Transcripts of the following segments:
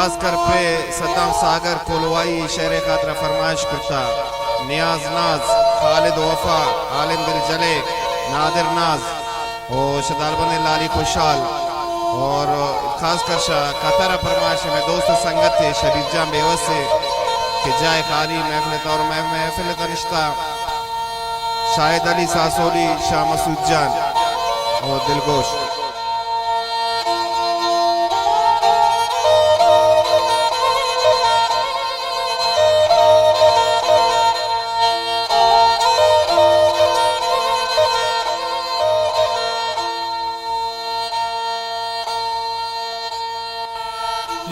खास कर पे सद्दाम सागर कोलवाई शेर खातर फरमाइश करता नियाज नाज खालिद वफा आलिम दिल जले नादिर नाज और शदालबंद लाली खुशाल और खास कर कतर फरमाइश में दोस्त संगत थे शरीफ जान बेवस से कि जाए खाली महफिल तौर महफिल तनिश्ता शाहिद अली सासोली शाह मसूद जान और दिलगोश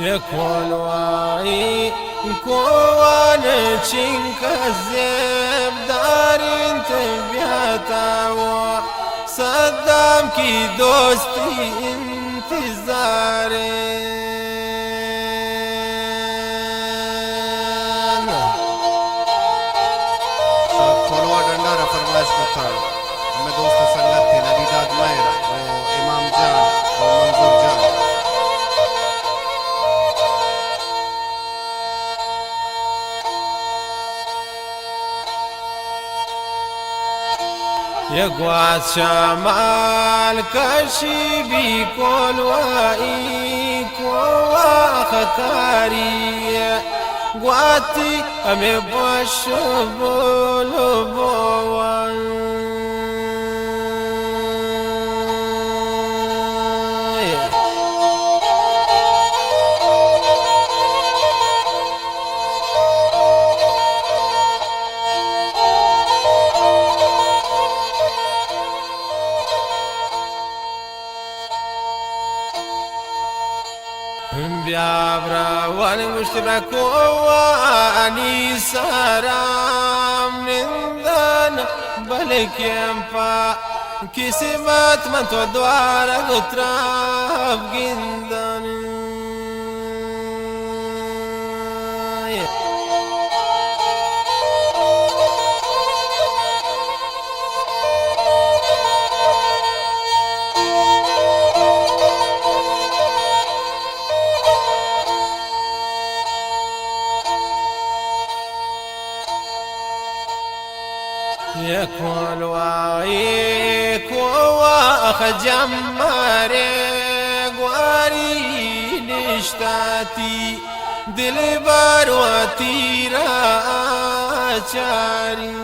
يكونواي كوان تشينك الزب دارين تبياتاوا صدام كي دوستي انتظارين कोलवा डंडारा फरमाइश करता हमें दोस्त संगत थे नबीदाद महर और इमाम जान और मंजूर जान يقعد شمال كشبي كلوائي كوا خكاري واتي أمي بشبولو بوان بيابرا والمشتبك واني سرام من ذن بلك ينفع كسمت من تودوار قطراب جندن يكون وايك واخ جماري قواري نشتاتي دلبار واتي راها چاري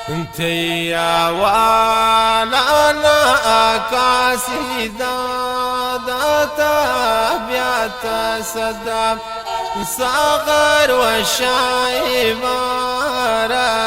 انتي يا وانا كاسي دادا بيات صدام صغر وشاي ماراتا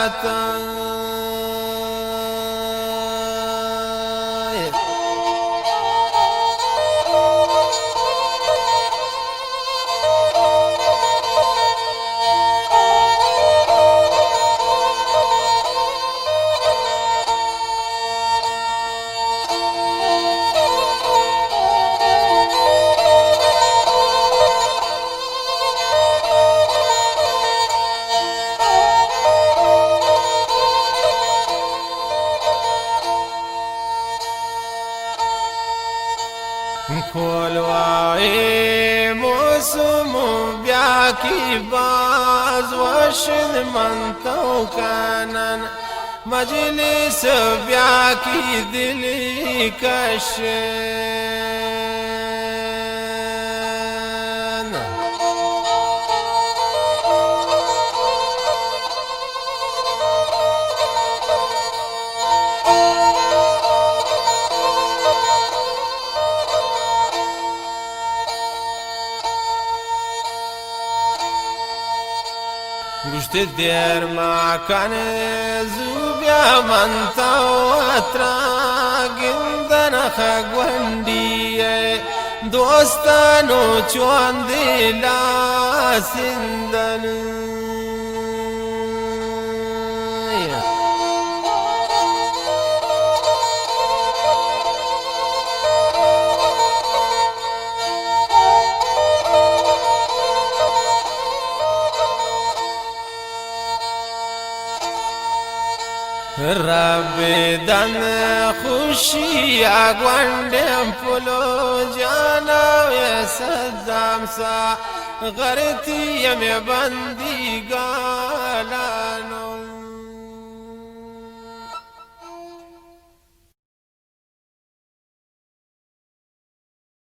كلواي موسم بياكي باز وشن من توكانا مجلس بياكي دلي كشن تدیر مکن زوبیا منتا اترا گندن خگوندیه دوستانو چون دیلا سندن رب دن خوشی اگوندم پلو جانا و صدام سا غرطی یم بندی گالانو